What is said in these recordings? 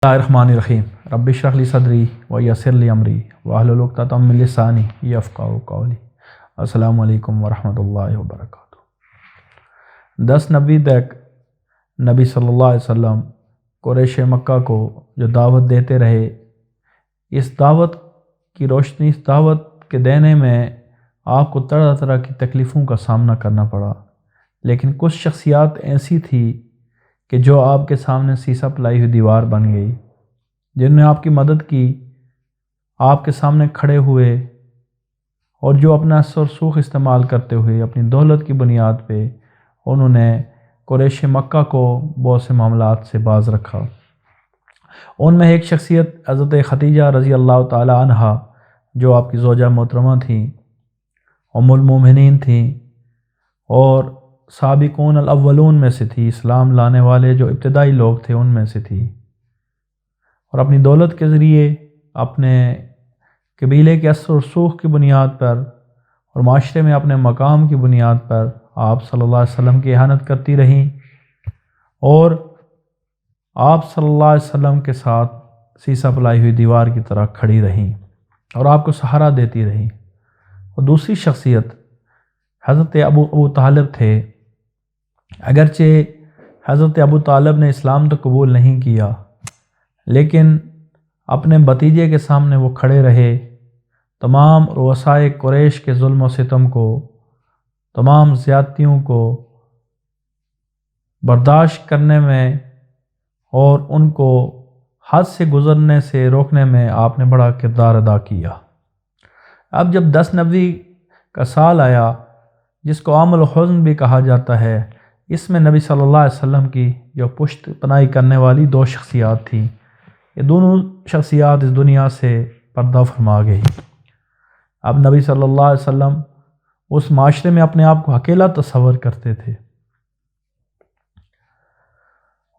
اللہ الرحمن الرحیم رب اشرح لی صدری ویسر لی امری واحلل عقدۃ من لسانی یفقہوا قولی۔ السلام علیکم ورحمۃ اللہ وبرکاتہ۔ 10 نبی تک نبی صلی اللہ علیہ وسلم قریش مکہ کو جو دعوت دیتے رہے، اس دعوت کی روشنی، اس دعوت کے دینے میں آپ کو طرح طرح کی تکلیفوں کا سامنا کرنا پڑا، لیکن کچھ شخصیات ایسی تھی کہ جو آپ کے سامنے سیسا پلائی ہوئی دیوار بن گئی، جنہوں نے آپ کی مدد کی، آپ کے سامنے کھڑے ہوئے، اور جو اپنا اثر و رسوخ استعمال کرتے ہوئے اپنی دولت کی بنیاد پہ انہوں نے قریش مکہ کو بہت سے معاملات سے باز رکھا۔ ان میں ایک شخصیت حضرت خدیجہ رضی اللہ تعالی عنہا، جو آپ کی زوجہ محترمہ تھیں، ام المومنین تھیں، اور سابقون الاولون میں سے تھی، اسلام لانے والے جو ابتدائی لوگ تھے ان میں سے تھی، اور اپنی دولت کے ذریعے، اپنے قبیلے کے اثر و رسوخ کی بنیاد پر اور معاشرے میں اپنے مقام کی بنیاد پر آپ صلی اللہ علیہ وسلم کی اہانت کرتی رہیں، اور آپ صلی اللہ علیہ وسلم کے ساتھ سیسا پلائی ہوئی دیوار کی طرح کھڑی رہیں اور آپ کو سہارا دیتی رہیں۔ اور دوسری شخصیت حضرت ابو طالب تھے۔ اگرچہ حضرت ابو طالب نے اسلام تو قبول نہیں کیا، لیکن اپنے بھتیجے کے سامنے وہ کھڑے رہے، تمام رؤسائے قریش کے ظلم و ستم کو، تمام زیادتیوں کو برداشت کرنے میں اور ان کو حد سے گزرنے سے روکنے میں آپ نے بڑا کردار ادا کیا۔ اب جب 10 نبی کا سال آیا، جس کو عام الحزن بھی کہا جاتا ہے، اس میں نبی صلی اللہ علیہ وسلم کی جو پشت پناہی کرنے والی 2 شخصیات تھیں، یہ دونوں شخصیات اس دنیا سے پردہ فرما گئی۔ اب نبی صلی اللہ علیہ وسلم اس معاشرے میں اپنے آپ کو اکیلا تصور کرتے تھے،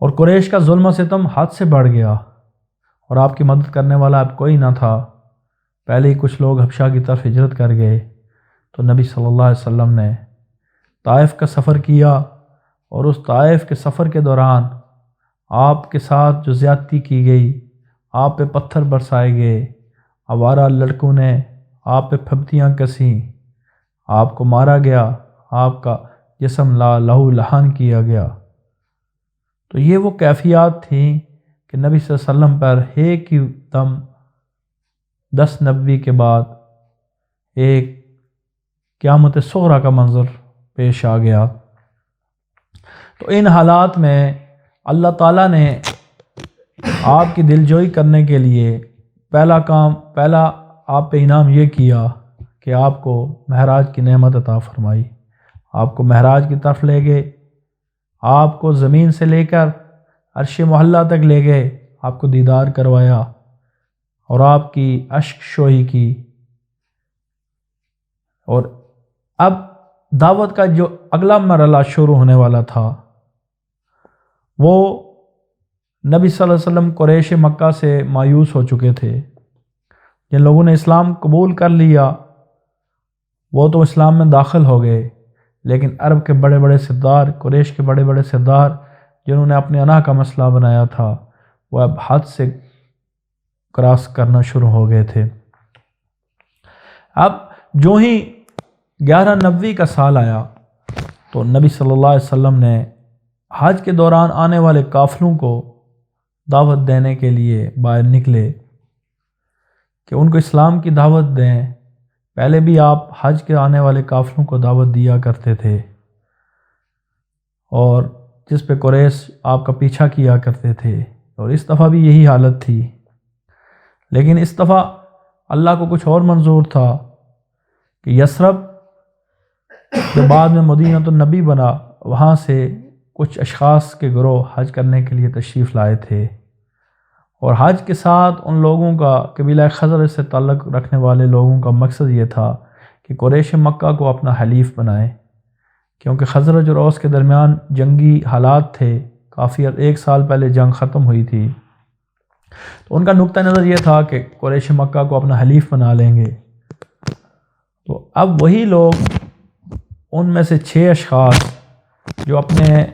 اور قریش کا ظلم و ستم حد سے بڑھ گیا، اور آپ کی مدد کرنے والا اب کوئی نہ تھا۔ پہلے ہی کچھ لوگ حبشہ کی طرف ہجرت کر گئے، تو نبی صلی اللہ علیہ وسلم نے طائف کا سفر کیا، اور اس طائف کے سفر کے دوران آپ کے ساتھ جو زیادتی کی گئی، آپ پہ پتھر برسائے گئے، آوارہ لڑکوں نے آپ پہ پھبتیاں کسیں، آپ کو مارا گیا، آپ کا جسم لہو لہان کیا گیا، تو یہ وہ کیفیات تھیں کہ نبی صلی اللہ علیہ وسلم پر ایک ہی دم 10 نبی کے بعد ایک قیامت صغریٰ کا منظر پیش آ گیا۔ تو ان حالات میں اللہ تعالیٰ نے آپ کی دلجوئی کرنے کے لیے پہلا آپ پہ انعام یہ کیا کہ آپ کو معراج کی نعمت عطا فرمائی۔ آپ کو معراج کی طرف لے گئے، آپ کو زمین سے لے کر عرش معلیٰ تک لے گئے، آپ کو دیدار کروایا اور آپ کی اشک شوئی کی۔ اور اب دعوت کا جو اگلا مرحلہ شروع ہونے والا تھا، وہ نبی صلی اللہ علیہ وسلم قریش مکہ سے مایوس ہو چکے تھے۔ جن لوگوں نے اسلام قبول کر لیا وہ تو اسلام میں داخل ہو گئے، لیکن عرب کے بڑے بڑے سردار، قریش کے بڑے بڑے سردار، جنہوں نے اپنے انا کا مسئلہ بنایا تھا، وہ اب حد سے کراس کرنا شروع ہو گئے تھے۔ اب جو ہی 11 نبوی کا سال آیا، تو نبی صلی اللہ علیہ وسلم نے حج کے دوران آنے والے قافلوں کو دعوت دینے کے لیے باہر نکلے کہ ان کو اسلام کی دعوت دیں۔ پہلے بھی آپ حج کے آنے والے قافلوں کو دعوت دیا کرتے تھے، اور جس پہ قریش آپ کا پیچھا کیا کرتے تھے، اور اس دفعہ بھی یہی حالت تھی، لیکن اس دفعہ اللہ کو کچھ اور منظور تھا کہ یثرب جو بعد میں مدینہ النبی بنا، وہاں سے کچھ اشخاص کے گروہ حج کرنے کے لیے تشریف لائے تھے، اور حج کے ساتھ ان لوگوں کا، قبیلہ خزرج سے تعلق رکھنے والے لوگوں کا مقصد یہ تھا کہ قریش مکہ کو اپنا حلیف بنائے، کیونکہ خزرج اور اوس کے درمیان جنگی حالات تھے، کافی 1 سال پہلے جنگ ختم ہوئی تھی، تو ان کا نقطہ نظر یہ تھا کہ قریش مکہ کو اپنا حلیف بنا لیں گے۔ تو اب وہی لوگ، ان میں سے 6 اشخاص جو اپنے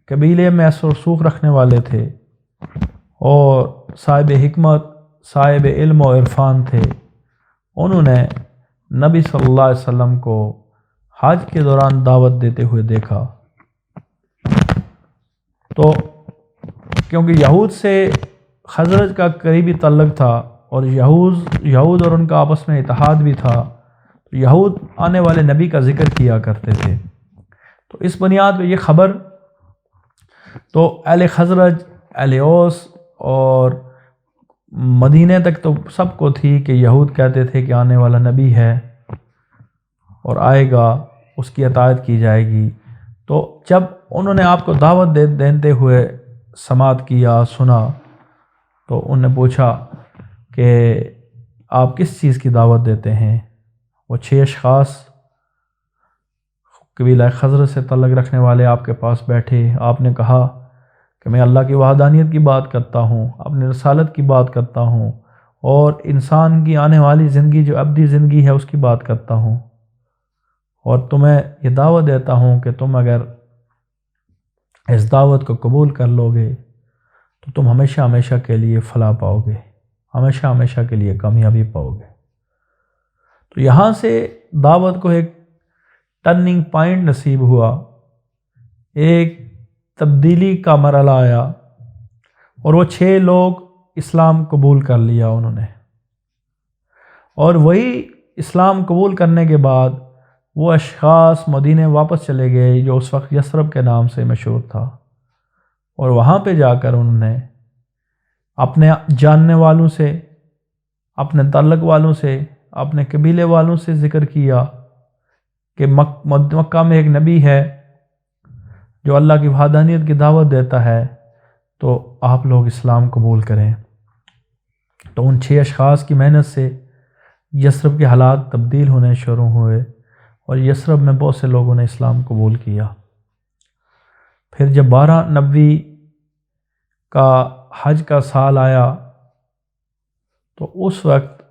قبیلے میں اثر و رسوخ رکھنے والے تھے اور صاحب حکمت، صاحب علم و عرفان تھے، انہوں نے نبی صلی اللہ علیہ وسلم کو حج کے دوران دعوت دیتے ہوئے دیکھا۔ تو کیونکہ یہود سے خزرج کا قریبی تعلق تھا اور یہود اور ان کا آپس میں اتحاد بھی تھا، تو یہود آنے والے نبی کا ذکر کیا کرتے تھے۔ تو اس بنیاد پہ یہ خبر تو اہل خزرج، اہل اوس اور مدینے تک تو سب کو تھی کہ یہود کہتے تھے کہ آنے والا نبی ہے اور آئے گا، اس کی اطاعت کی جائے گی۔ تو جب انہوں نے آپ کو دعوت دیتے ہوئے سماعت کیا، سنا، تو انہوں نے پوچھا کہ آپ کس چیز کی دعوت دیتے ہیں؟ وہ 6 اشخاص قبیلہ خزرج سے تعلق رکھنے والے آپ کے پاس بیٹھے۔ آپ نے کہا کہ میں اللہ کی وحدانیت کی بات کرتا ہوں، اپنی رسالت کی بات کرتا ہوں، اور انسان کی آنے والی زندگی جو ابدی زندگی ہے اس کی بات کرتا ہوں، اور تمہیں یہ دعوت دیتا ہوں کہ تم اگر اس دعوت کو قبول کر لو گے تو تم ہمیشہ ہمیشہ کے لیے فلاح پاؤ گے، ہمیشہ ہمیشہ کے لیے کامیابی پاؤ گے۔ تو یہاں سے دعوت کو ایک ٹرننگ پوائنٹ نصیب ہوا، ایک تبدیلی کا مرحلہ آیا، اور وہ 6 لوگ اسلام قبول کر لیا انہوں نے۔ اور وہی اسلام قبول کرنے کے بعد وہ اشخاص مدینے واپس چلے گئے جو اس وقت یثرب کے نام سے مشہور تھا، اور وہاں پہ جا کر انہوں نے اپنے جاننے والوں سے، اپنے تعلق والوں سے، اپنے قبیلے والوں سے ذکر کیا کہ مکہ میں ایک نبی ہے جو اللہ کی وحدانیت کی دعوت دیتا ہے، تو آپ لوگ اسلام قبول کریں۔ تو ان 6 اشخاص کی محنت سے یثرب کے حالات تبدیل ہونے شروع ہوئے، اور یثرب میں بہت سے لوگوں نے اسلام قبول کیا۔ پھر جب 1290 کا حج کا سال آیا تو اس وقت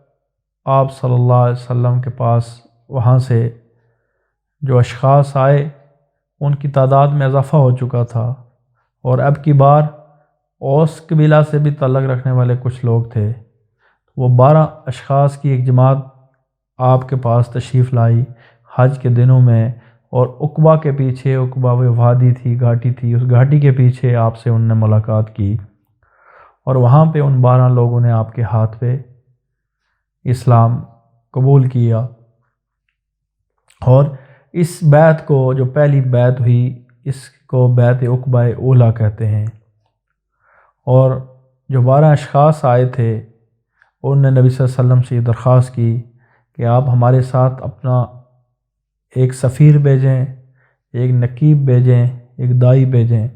آپ صلی اللہ علیہ وسلم کے پاس وہاں سے جو اشخاص آئے ان کی تعداد میں اضافہ ہو چکا تھا، اور اب کی بار اوس قبیلہ سے بھی تعلق رکھنے والے کچھ لوگ تھے۔ وہ 12 اشخاص کی ایک جماعت آپ کے پاس تشریف لائی حج کے دنوں میں، اور عقبہ کے پیچھے، عقبہ وہ وادی تھی، گھاٹی تھی، اس گھاٹی کے پیچھے آپ سے انہوں نے ملاقات کی، اور وہاں پہ ان 12 لوگوں نے آپ کے ہاتھ پہ اسلام قبول کیا۔ اور اس بیعت کو، جو پہلی بیعت ہوئی، اس کو بیعت عقبہ اولیٰ کہتے ہیں۔ اور جو 12 اشخاص آئے تھے انہوں نے نبی صلی اللہ علیہ وسلم سے یہ درخواست کی کہ آپ ہمارے ساتھ اپنا ایک سفیر بھیجیں، ایک نقیب بھیجیں، ایک داعی بھیجیں،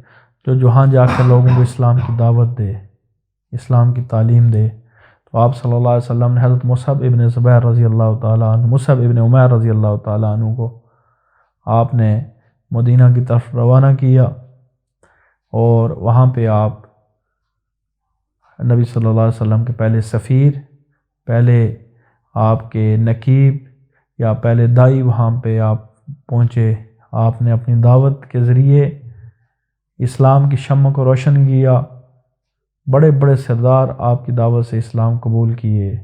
جو جہاں جا کر لوگوں کو اسلام کی دعوت دے، اسلام کی تعلیم دے۔ تو آپ صلی اللہ علیہ وسلم نے حضرت مصعب ابن زبیر رضی اللہ تعالیٰ عنہ، مصعب ابن عمیر رضی اللہ تعالیٰ عنہ کو آپ نے مدینہ کی طرف روانہ کیا، اور وہاں پہ آپ نبی صلی اللہ علیہ وسلم کے پہلے سفیر، پہلے آپ کے نقیب یا پہلے داعی وہاں پہ آپ پہنچے۔ آپ نے اپنی دعوت کے ذریعے اسلام کی شمع کو روشن کیا، بڑے بڑے سردار آپ کی دعوت سے اسلام قبول کیے،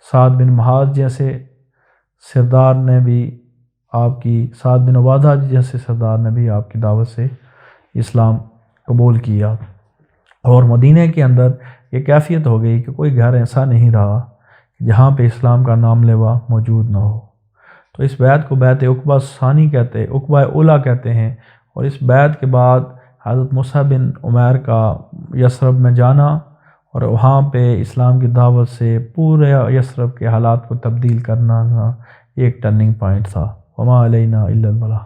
سعد بن معاذ جیسے سردار نے بھی آپ کی، سعد بن عبادہ جیسے سردار نے بھی آپ کی دعوت سے اسلام قبول کیا۔ اور مدینہ کے اندر یہ کیفیت ہو گئی کہ کوئی گھر ایسا نہیں رہا جہاں پہ اسلام کا نام لیوا موجود نہ ہو۔ تو اس بیعت کو بیعت عقبہ ثانی کہتے، عقبہ اولیٰ کہتے ہیں۔ اور اس بیعت کے بعد حضرت مصعب بن عمیر کا یثرب میں جانا، اور وہاں پہ اسلام کی دعوت سے پورے یثرب کے حالات کو تبدیل کرنا ایک ٹرننگ پوائنٹ تھا۔ وما علینا الا البلاغ۔